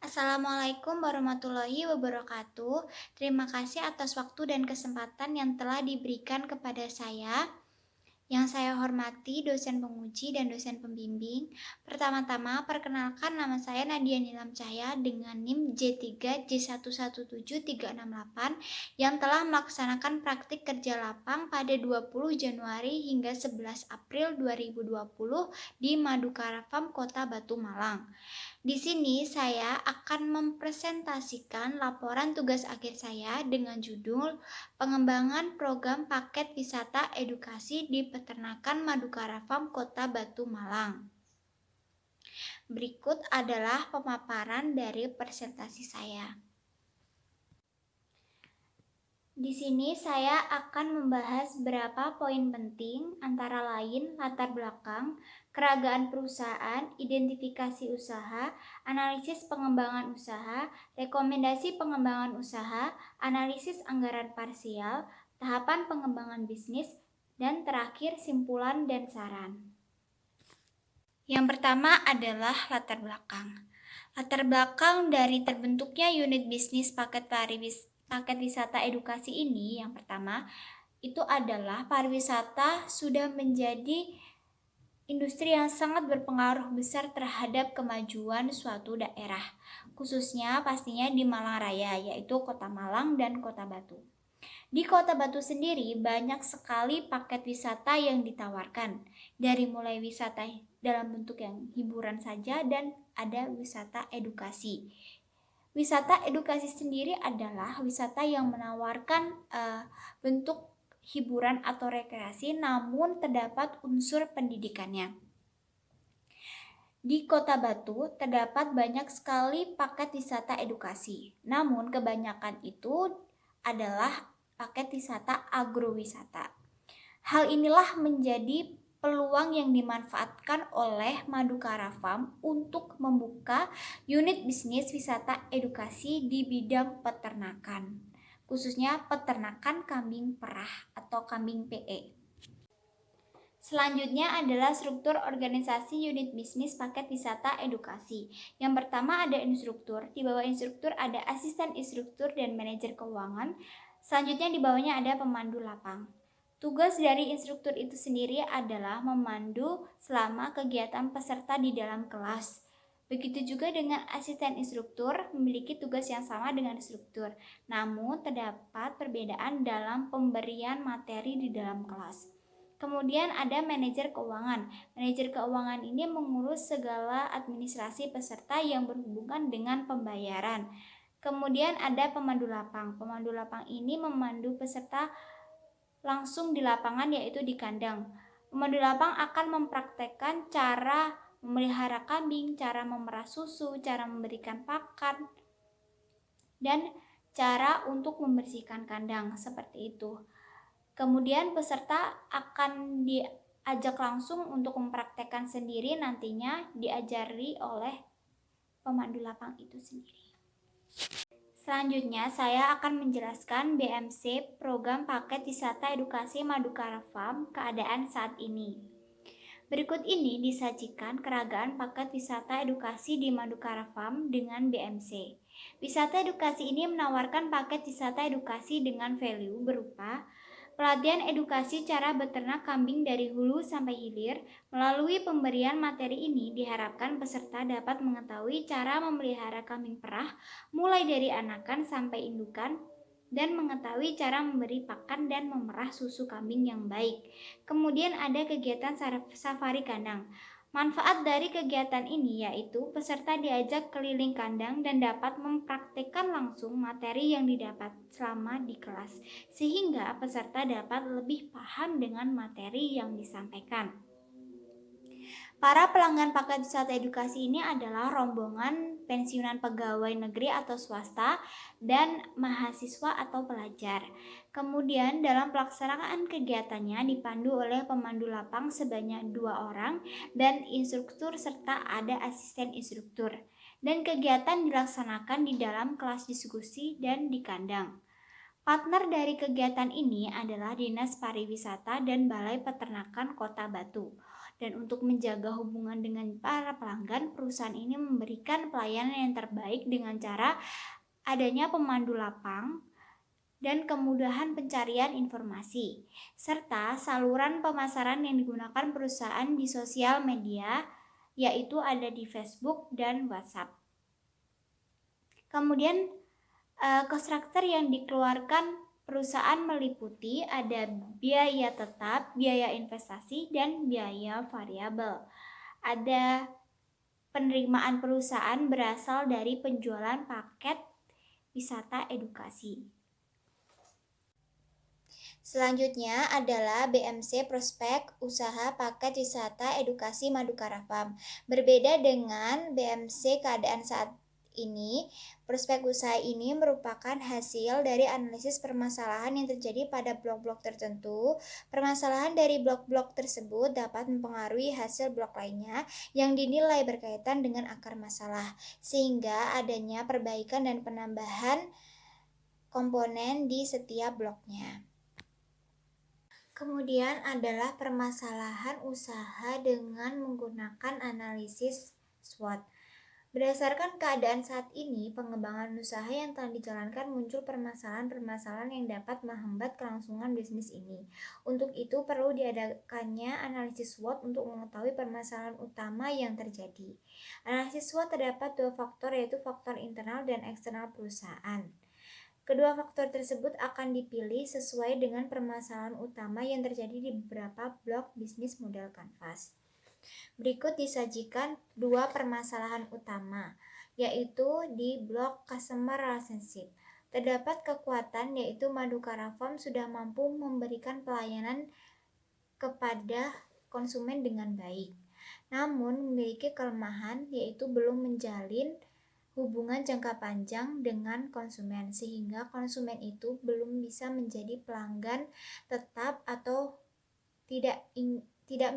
Assalamualaikum warahmatullahi wabarakatuh. Terima kasih atas waktu dan kesempatan yang telah diberikan kepada saya. Yang saya hormati dosen penguji dan dosen pembimbing. Pertama-tama, perkenalkan nama saya Nadia Nilam Cahya dengan NIM J3J117368 yang telah melaksanakan praktik kerja lapang pada 20 Januari hingga 11 April 2020 di Madukara Farm Kota Batu Malang. Di sini saya akan mempresentasikan laporan tugas akhir saya dengan judul Pengembangan Program Paket Wisata Edukasi di Peternakan Madukara Farm Kota Batu Malang. Berikut adalah pemaparan dari presentasi saya. Di sini saya akan membahas beberapa poin penting, antara lain latar belakang, keragaan perusahaan, identifikasi usaha, analisis pengembangan usaha, rekomendasi pengembangan usaha, analisis anggaran parsial, tahapan pengembangan bisnis, dan terakhir simpulan dan saran. Yang pertama adalah latar belakang. Latar belakang dari terbentuknya unit bisnis paket wisata edukasi ini, yang pertama itu adalah pariwisata sudah menjadi industri yang sangat berpengaruh besar terhadap kemajuan suatu daerah, khususnya pastinya di Malang Raya, yaitu Kota Malang dan Kota Batu. Di Kota Batu sendiri banyak sekali paket wisata yang ditawarkan, dari mulai wisata dalam bentuk yang hiburan saja dan ada wisata edukasi. Wisata edukasi sendiri adalah wisata yang menawarkan bentuk hiburan atau rekreasi namun terdapat unsur pendidikannya. Di Kota Batu terdapat banyak sekali paket wisata edukasi, namun kebanyakan itu adalah paket wisata agrowisata. Hal inilah menjadi peluang yang dimanfaatkan oleh Madukara Farm untuk membuka unit bisnis wisata edukasi di bidang peternakan, khususnya peternakan kambing perah atau kambing PE. Selanjutnya adalah struktur organisasi unit bisnis paket wisata edukasi. Yang pertama ada instruktur, di bawah instruktur ada asisten instruktur dan manajer keuangan. Selanjutnya di bawahnya ada pemandu lapang. Tugas dari instruktur itu sendiri adalah memandu selama kegiatan peserta di dalam kelas. Begitu juga dengan asisten instruktur, memiliki tugas yang sama dengan instruktur, namun terdapat perbedaan dalam pemberian materi di dalam kelas. Kemudian ada manajer keuangan. Manajer keuangan ini mengurus segala administrasi peserta yang berhubungan dengan pembayaran. Kemudian ada pemandu lapang. Pemandu lapang ini memandu peserta langsung di lapangan, yaitu di kandang. Pemandu lapang akan mempraktekkan cara memelihara kambing, cara memerah susu, cara memberikan pakan, dan cara untuk membersihkan kandang, seperti itu. Kemudian peserta akan diajak langsung untuk mempraktekkan sendiri, nantinya diajari oleh pemandu lapang itu sendiri. Selanjutnya saya akan menjelaskan BMC, Program Paket Wisata Edukasi Madukara Farm, keadaan saat ini. Berikut ini disajikan keragaan paket wisata edukasi di Madukara Farm dengan BMC. Wisata edukasi ini menawarkan paket wisata edukasi dengan value berupa pelatihan edukasi cara beternak kambing dari hulu sampai hilir. Melalui pemberian materi ini diharapkan peserta dapat mengetahui cara memelihara kambing perah mulai dari anakan sampai indukan dan mengetahui cara memberi pakan dan memerah susu kambing yang baik. Kemudian ada kegiatan safari kandang. Manfaat dari kegiatan ini yaitu peserta diajak keliling kandang dan dapat mempraktikkan langsung materi yang didapat selama di kelas, sehingga peserta dapat lebih paham dengan materi yang disampaikan. Para pelanggan paket wisata edukasi ini adalah rombongan pensiunan pegawai negeri atau swasta dan mahasiswa atau pelajar. Kemudian dalam pelaksanaan kegiatannya dipandu oleh pemandu lapang sebanyak 2 orang dan instruktur serta ada asisten instruktur. Dan kegiatan dilaksanakan di dalam kelas diskusi dan di kandang. Partner dari kegiatan ini adalah Dinas Pariwisata dan Balai Peternakan Kota Batu. Dan untuk menjaga hubungan dengan para pelanggan, perusahaan ini memberikan pelayanan yang terbaik dengan cara adanya pemandu lapang dan kemudahan pencarian informasi, serta saluran pemasaran yang digunakan perusahaan di sosial media, yaitu ada di Facebook dan WhatsApp. Kemudian cost structure yang dikeluarkan perusahaan meliputi ada biaya tetap, biaya investasi, dan biaya variabel. Ada penerimaan perusahaan berasal dari penjualan paket wisata edukasi. Selanjutnya adalah BMC Prospek Usaha Paket Wisata Edukasi Madukara Farm. Berbeda dengan BMC keadaan saat ini, prospek usaha ini merupakan hasil dari analisis permasalahan yang terjadi pada blok-blok tertentu. Permasalahan dari blok-blok tersebut dapat mempengaruhi hasil blok lainnya yang dinilai berkaitan dengan akar masalah, sehingga adanya perbaikan dan penambahan komponen di setiap bloknya. Kemudian adalah permasalahan usaha dengan menggunakan analisis SWOT. Berdasarkan keadaan saat ini, pengembangan usaha yang telah dijalankan muncul permasalahan-permasalahan yang dapat menghambat kelangsungan bisnis ini. Untuk itu perlu diadakannya analisis SWOT untuk mengetahui permasalahan utama yang terjadi. Analisis SWOT terdapat dua faktor, yaitu faktor internal dan eksternal perusahaan. Kedua faktor tersebut akan dipilih sesuai dengan permasalahan utama yang terjadi di beberapa blok bisnis model Canvas. Berikut disajikan dua permasalahan utama, yaitu di blok Customer Relationship. Terdapat kekuatan, yaitu Madukara Farm sudah mampu memberikan pelayanan kepada konsumen dengan baik. Namun memiliki kelemahan, yaitu belum menjalin hubungan jangka panjang dengan konsumen, sehingga konsumen itu belum bisa menjadi pelanggan tetap atau tidak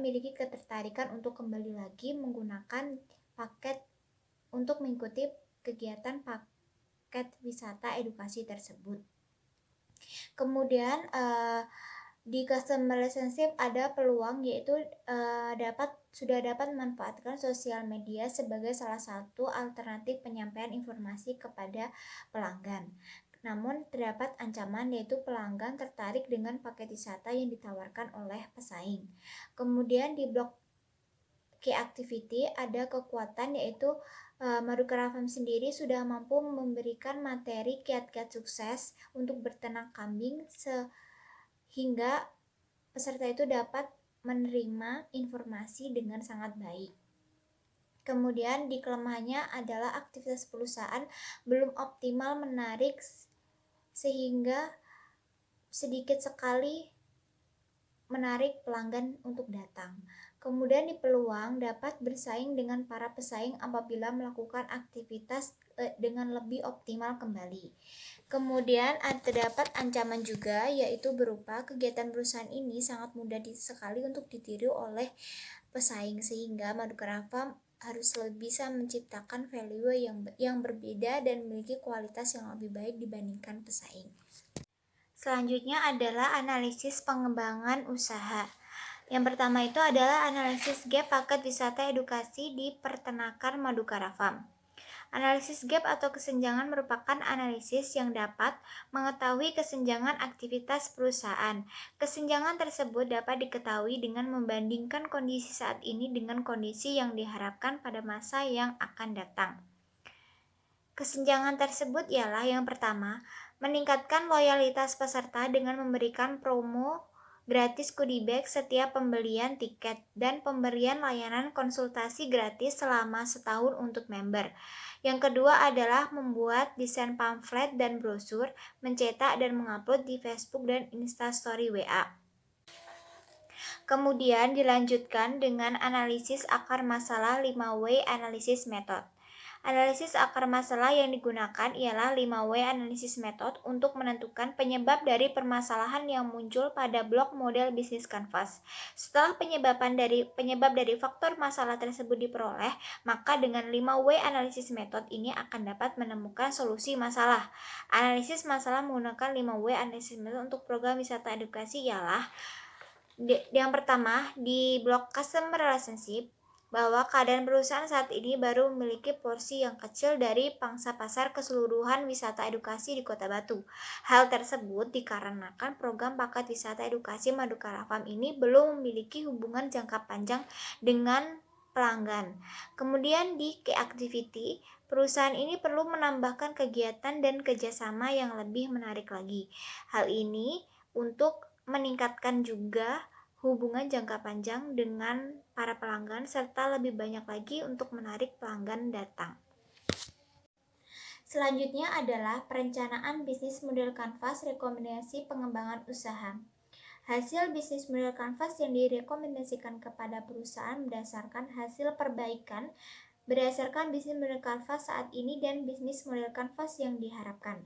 memiliki ketertarikan untuk kembali lagi menggunakan paket untuk mengikuti kegiatan paket wisata edukasi tersebut. Kemudian di customer relationship ada peluang, yaitu sudah dapat memanfaatkan sosial media sebagai salah satu alternatif penyampaian informasi kepada pelanggan. Namun terdapat ancaman, yaitu pelanggan tertarik dengan paket wisata yang ditawarkan oleh pesaing. Kemudian di blok key activity ada kekuatan, yaitu Madukara Farm sendiri sudah mampu memberikan materi kiat-kiat sukses untuk berternak kambing hingga peserta itu dapat menerima informasi dengan sangat baik. Kemudian di kelemahannya adalah aktivitas perusahaan belum optimal menarik sehingga sedikit sekali menarik pelanggan untuk datang. Kemudian di peluang dapat bersaing dengan para pesaing apabila melakukan aktivitas dengan lebih optimal kembali. Kemudian terdapat ancaman juga, yaitu berupa kegiatan perusahaan ini sangat mudah sekali untuk ditiru oleh pesaing, sehingga Madukara Farm harus bisa menciptakan value yang berbeda dan memiliki kualitas yang lebih baik dibandingkan pesaing. Selanjutnya adalah analisis pengembangan usaha. Yang pertama itu adalah analisis gap paket wisata edukasi di peternakan Madukara Farm. Analisis gap atau kesenjangan merupakan analisis yang dapat mengetahui kesenjangan aktivitas perusahaan. Kesenjangan tersebut dapat diketahui dengan membandingkan kondisi saat ini dengan kondisi yang diharapkan pada masa yang akan datang. Kesenjangan tersebut ialah yang pertama, meningkatkan loyalitas peserta dengan memberikan promo gratis goodie bag setiap pembelian tiket dan pemberian layanan konsultasi gratis selama setahun untuk member. Yang kedua adalah membuat desain pamflet dan brosur, mencetak dan mengupload di Facebook dan Instastory WA. Kemudian dilanjutkan dengan analisis akar masalah 5W Analysis Method. Analisis akar masalah yang digunakan ialah 5W Analysis Method untuk menentukan penyebab dari permasalahan yang muncul pada blok model bisnis Canvas. Setelah penyebab dari faktor masalah tersebut diperoleh, maka dengan 5W Analysis Method ini akan dapat menemukan solusi masalah. Analisis masalah menggunakan 5W Analysis Method untuk program wisata edukasi ialah Yang pertama, di blok customer relationship, bahwa keadaan perusahaan saat ini baru memiliki porsi yang kecil dari pangsa pasar keseluruhan wisata edukasi di Kota Batu. Hal tersebut dikarenakan program paket wisata edukasi Madukara Farm ini belum memiliki hubungan jangka panjang dengan pelanggan. Kemudian di key activity, perusahaan ini perlu menambahkan kegiatan dan kerjasama yang lebih menarik lagi. Hal ini untuk meningkatkan juga hubungan jangka panjang dengan para pelanggan serta lebih banyak lagi untuk menarik pelanggan datang. Selanjutnya adalah perencanaan bisnis model kanvas rekomendasi pengembangan usaha. Hasil bisnis model kanvas yang direkomendasikan kepada perusahaan berdasarkan hasil perbaikan berdasarkan bisnis model kanvas saat ini dan bisnis model kanvas yang diharapkan.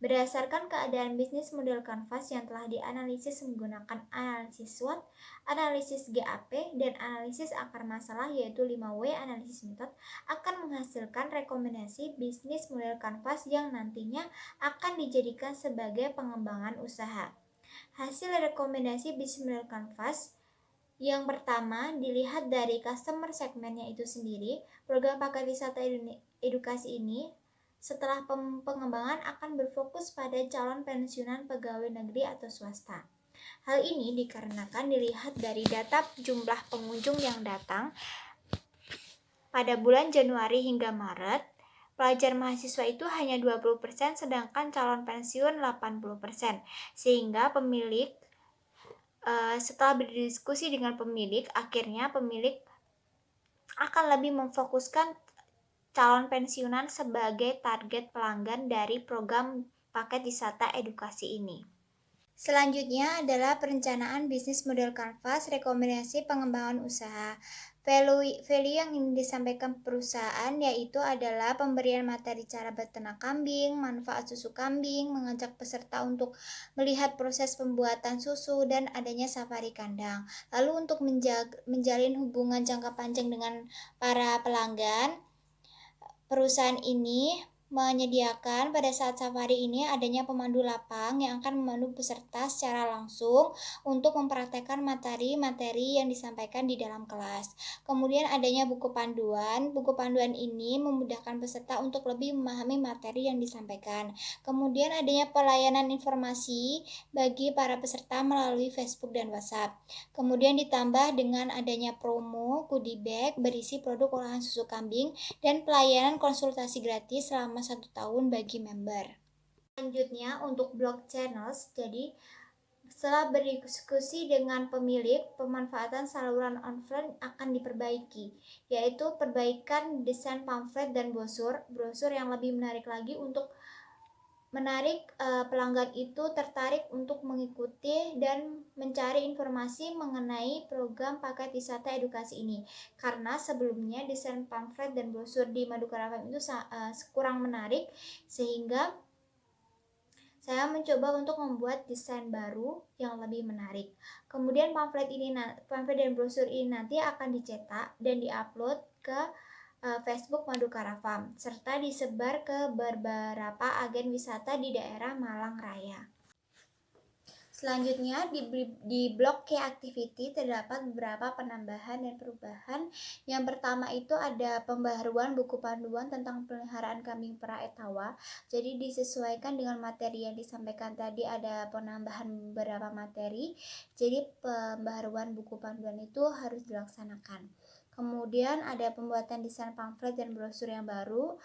Berdasarkan keadaan bisnis model kanvas yang telah dianalisis menggunakan analisis SWOT, analisis GAP, dan analisis akar masalah yaitu 5W analisis metode akan menghasilkan rekomendasi bisnis model kanvas yang nantinya akan dijadikan sebagai pengembangan usaha. Hasil rekomendasi bisnis model kanvas yang pertama, dilihat dari customer segmennya itu sendiri. Program paket wisata edukasi ini setelah pengembangan akan berfokus pada calon pensiunan pegawai negeri atau swasta. Hal ini dikarenakan dilihat dari data jumlah pengunjung yang datang pada bulan Januari hingga Maret. Pelajar mahasiswa itu hanya 20%, sedangkan calon pensiun 80%. Sehingga pemilik setelah berdiskusi dengan pemilik, akhirnya pemilik akan lebih memfokuskan calon pensiunan sebagai target pelanggan dari program paket wisata edukasi ini. Selanjutnya adalah perencanaan bisnis model kanvas rekomendasi pengembangan usaha. Value yang ingin disampaikan perusahaan yaitu adalah pemberian materi cara beternak kambing, manfaat susu kambing, mengajak peserta untuk melihat proses pembuatan susu, dan adanya safari kandang. Lalu untuk menjalin hubungan jangka panjang dengan para pelanggan, perusahaan ini menyediakan pada saat safari ini adanya pemandu lapang yang akan memandu peserta secara langsung untuk mempraktekkan materi-materi yang disampaikan di dalam kelas. Kemudian adanya buku panduan. Buku panduan ini memudahkan peserta untuk lebih memahami materi yang disampaikan. Kemudian adanya pelayanan informasi bagi para peserta melalui Facebook dan WhatsApp. Kemudian ditambah dengan adanya promo goodie bag berisi produk olahan susu kambing dan pelayanan konsultasi gratis selama 1 tahun bagi member. Selanjutnya untuk blog channels, jadi setelah berdiskusi dengan pemilik, pemanfaatan saluran offline akan diperbaiki, yaitu perbaikan desain pamflet dan brosur yang lebih menarik lagi untuk menarik pelanggan itu tertarik untuk mengikuti dan mencari informasi mengenai program paket wisata edukasi ini. Karena sebelumnya desain pamflet dan brosur di Madukara Farm itu kurang menarik, sehingga saya mencoba untuk membuat desain baru yang lebih menarik. Kemudian pamflet dan brosur ini nanti akan dicetak dan diupload ke Facebook Madukara Farm serta disebar ke beberapa agen wisata di daerah Malang Raya. Selanjutnya di blok Key Activity terdapat beberapa penambahan dan perubahan. Yang pertama itu ada pembaharuan buku panduan tentang peliharaan kambing perah etawa. Jadi disesuaikan dengan materi yang disampaikan tadi, ada penambahan beberapa materi. Jadi pembaharuan buku panduan itu harus dilaksanakan. Kemudian ada pembuatan desain pamflet dan brosur yang baru,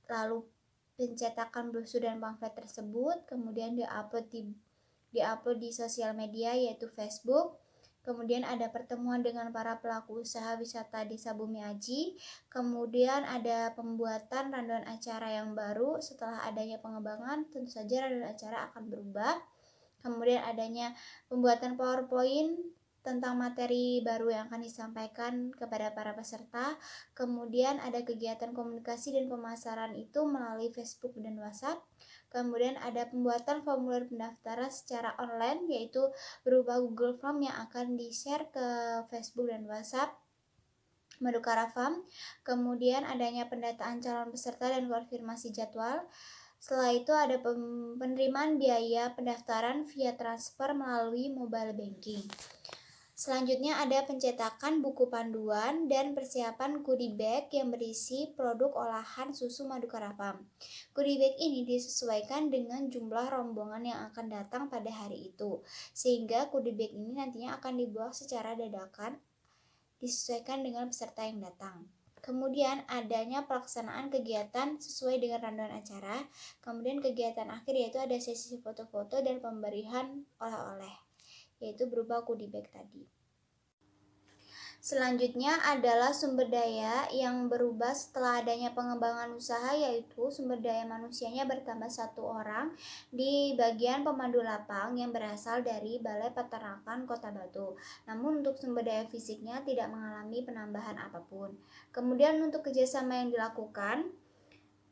lalu pencetakan brosur dan pamflet tersebut kemudian diupload di sosial media yaitu Facebook. Kemudian ada pertemuan dengan para pelaku usaha wisata Desa Bumi Aji. Kemudian ada pembuatan rundown acara yang baru. Setelah adanya pengembangan, tentu saja rundown acara akan berubah. Kemudian adanya pembuatan PowerPoint tentang materi baru yang akan disampaikan kepada para peserta. Kemudian ada kegiatan komunikasi dan pemasaran itu melalui Facebook dan WhatsApp. Kemudian ada pembuatan formulir pendaftaran secara online yaitu berupa Google Form yang akan di-share ke Facebook dan WhatsApp Madukara Farm. Kemudian adanya pendataan calon peserta dan konfirmasi jadwal. Setelah itu ada penerimaan biaya pendaftaran via transfer melalui mobile banking. Selanjutnya ada pencetakan buku panduan dan persiapan goodie bag yang berisi produk olahan susu Madukara Farm. Goodie bag ini disesuaikan dengan jumlah rombongan yang akan datang pada hari itu, sehingga goodie bag ini nantinya akan dibuat secara dadakan, disesuaikan dengan peserta yang datang. Kemudian adanya pelaksanaan kegiatan sesuai dengan rundown acara. Kemudian kegiatan akhir yaitu ada sesi foto-foto dan pemberian oleh-oleh, yaitu berupa goodie bag tadi. Selanjutnya adalah sumber daya yang berubah setelah adanya pengembangan usaha, yaitu sumber daya manusianya bertambah 1 orang di bagian pemandu lapang yang berasal dari Balai Peternakan Kota Batu. Namun untuk sumber daya fisiknya tidak mengalami penambahan apapun. Kemudian untuk kerjasama yang dilakukan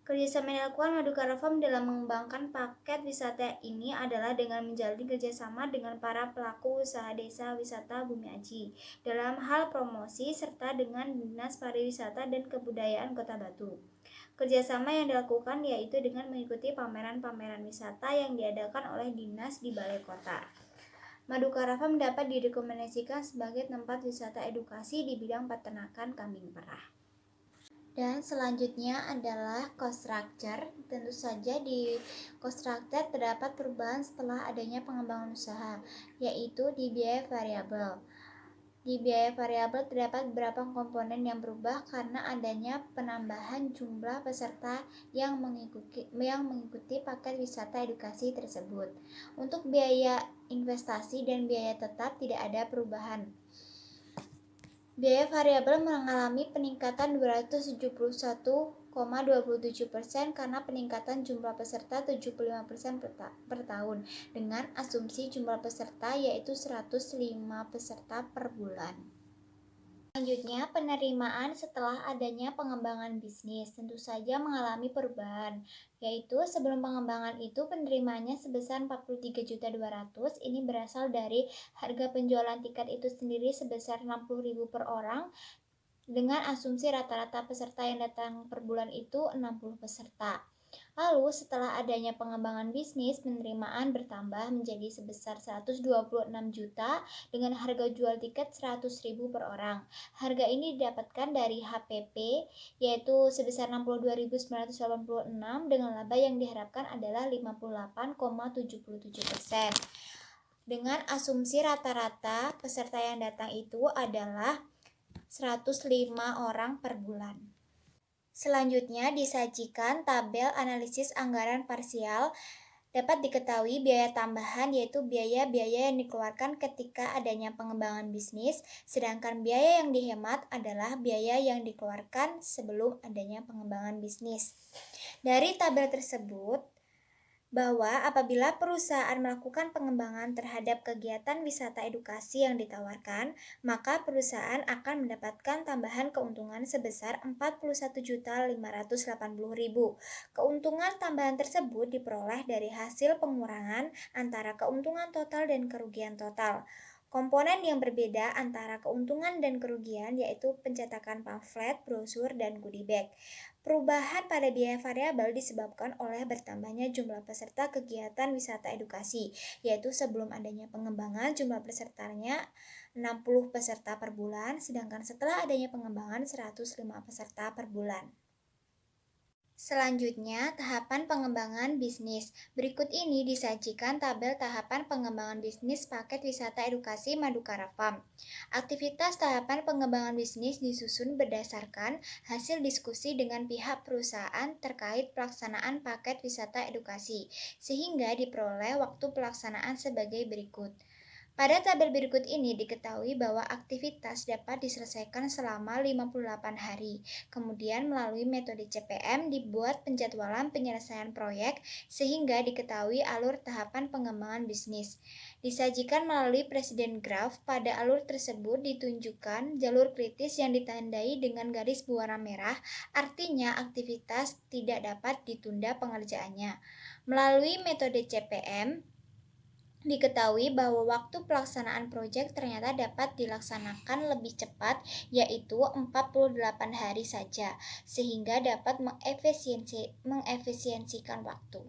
Madukara Farm dalam mengembangkan paket wisata ini adalah dengan menjalin kerjasama dengan para pelaku usaha desa wisata Bumi Aji dalam hal promosi serta dengan Dinas Pariwisata dan Kebudayaan Kota Batu. Kerjasama yang dilakukan yaitu dengan mengikuti pameran-pameran wisata yang diadakan oleh dinas di balai kota. Madukara Farm dapat direkomendasikan sebagai tempat wisata edukasi di bidang peternakan kambing perah. Dan selanjutnya adalah cost structure. Tentu saja di cost structure terdapat perubahan setelah adanya pengembangan usaha, yaitu di biaya variabel. Di biaya variabel terdapat beberapa komponen yang berubah karena adanya penambahan jumlah peserta yang mengikuti paket wisata edukasi tersebut. Untuk biaya investasi dan biaya tetap tidak ada perubahan. Biaya variabel mengalami peningkatan 271,27% karena peningkatan jumlah peserta 75% per tahun dengan asumsi jumlah peserta yaitu 105 peserta per bulan. Selanjutnya, penerimaan setelah adanya pengembangan bisnis tentu saja mengalami perubahan, yaitu sebelum pengembangan itu penerimaannya sebesar 43.200.000. Ini berasal dari harga penjualan tiket itu sendiri sebesar 60.000 per orang dengan asumsi rata-rata peserta yang datang per bulan itu 60 peserta. Lalu setelah adanya pengembangan bisnis, penerimaan bertambah menjadi sebesar 126 juta dengan harga jual tiket 100.000 per orang. Harga ini didapatkan dari HPP yaitu sebesar 62.986 dengan laba yang diharapkan adalah 58,77%. Dengan asumsi rata-rata peserta yang datang itu adalah 105 orang per bulan. Selanjutnya disajikan tabel analisis anggaran parsial. Dapat diketahui biaya tambahan yaitu biaya-biaya yang dikeluarkan ketika adanya pengembangan bisnis, sedangkan biaya yang dihemat adalah biaya yang dikeluarkan sebelum adanya pengembangan bisnis. Dari tabel tersebut, bahwa apabila perusahaan melakukan pengembangan terhadap kegiatan wisata edukasi yang ditawarkan, maka perusahaan akan mendapatkan tambahan keuntungan sebesar 41.580.000. Keuntungan tambahan tersebut diperoleh dari hasil pengurangan antara keuntungan total dan kerugian total. Komponen yang berbeda antara keuntungan dan kerugian yaitu pencetakan pamflet, brosur, dan goodie bag. Perubahan pada biaya variabel disebabkan oleh bertambahnya jumlah peserta kegiatan wisata edukasi, yaitu sebelum adanya pengembangan jumlah pesertanya 60 peserta per bulan, sedangkan setelah adanya pengembangan 105 peserta per bulan. Selanjutnya, tahapan pengembangan bisnis. Berikut ini disajikan tabel tahapan pengembangan bisnis paket wisata edukasi Madukara Farm. Aktivitas tahapan pengembangan bisnis disusun berdasarkan hasil diskusi dengan pihak perusahaan terkait pelaksanaan paket wisata edukasi, sehingga diperoleh waktu pelaksanaan sebagai berikut. Pada tabel berikut ini diketahui bahwa aktivitas dapat diselesaikan selama 58 hari. Kemudian melalui metode CPM dibuat penjadwalan penyelesaian proyek sehingga diketahui alur tahapan pengembangan bisnis. Disajikan melalui presiden graf. Pada alur tersebut ditunjukkan jalur kritis yang ditandai dengan garis berwarna merah, artinya aktivitas tidak dapat ditunda pengerjaannya. Melalui metode CPM, diketahui bahwa waktu pelaksanaan proyek ternyata dapat dilaksanakan lebih cepat, yaitu 48 hari saja, sehingga dapat mengefisiensikan waktu.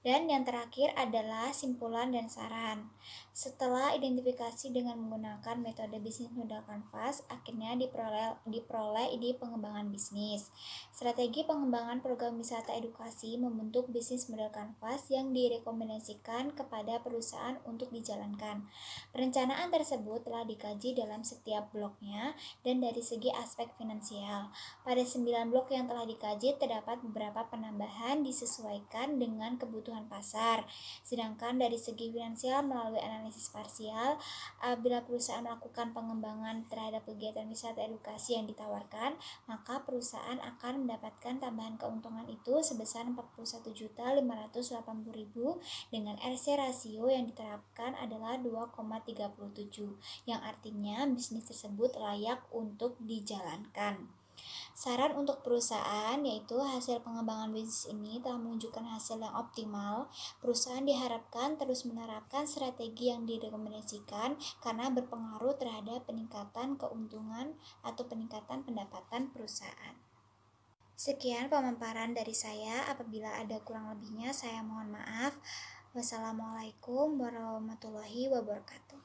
Dan yang terakhir adalah simpulan dan saran. Setelah identifikasi dengan menggunakan metode bisnis modal kanvas, akhirnya diperoleh ide pengembangan bisnis. Strategi pengembangan program wisata edukasi membentuk bisnis modal kanvas yang direkomendasikan kepada perusahaan untuk dijalankan. Perencanaan tersebut telah dikaji dalam setiap bloknya dan dari segi aspek finansial. Pada 9 blok yang telah dikaji, terdapat beberapa penambahan disesuaikan dengan kebutuhan pasar. Sedangkan dari segi finansial melalui analisis parsial, apabila perusahaan melakukan pengembangan terhadap kegiatan wisata edukasi yang ditawarkan, maka perusahaan akan mendapatkan tambahan keuntungan itu sebesar 41.580.000 dengan RC rasio yang diterapkan adalah 2,37, yang artinya bisnis tersebut layak untuk dijalankan. Saran untuk perusahaan yaitu hasil pengembangan bisnis ini telah menunjukkan hasil yang optimal. Perusahaan diharapkan terus menerapkan strategi yang direkomendasikan karena berpengaruh terhadap peningkatan keuntungan atau peningkatan pendapatan perusahaan. Sekian pemaparan dari saya. Apabila ada kurang lebihnya saya mohon maaf. Wassalamualaikum warahmatullahi wabarakatuh.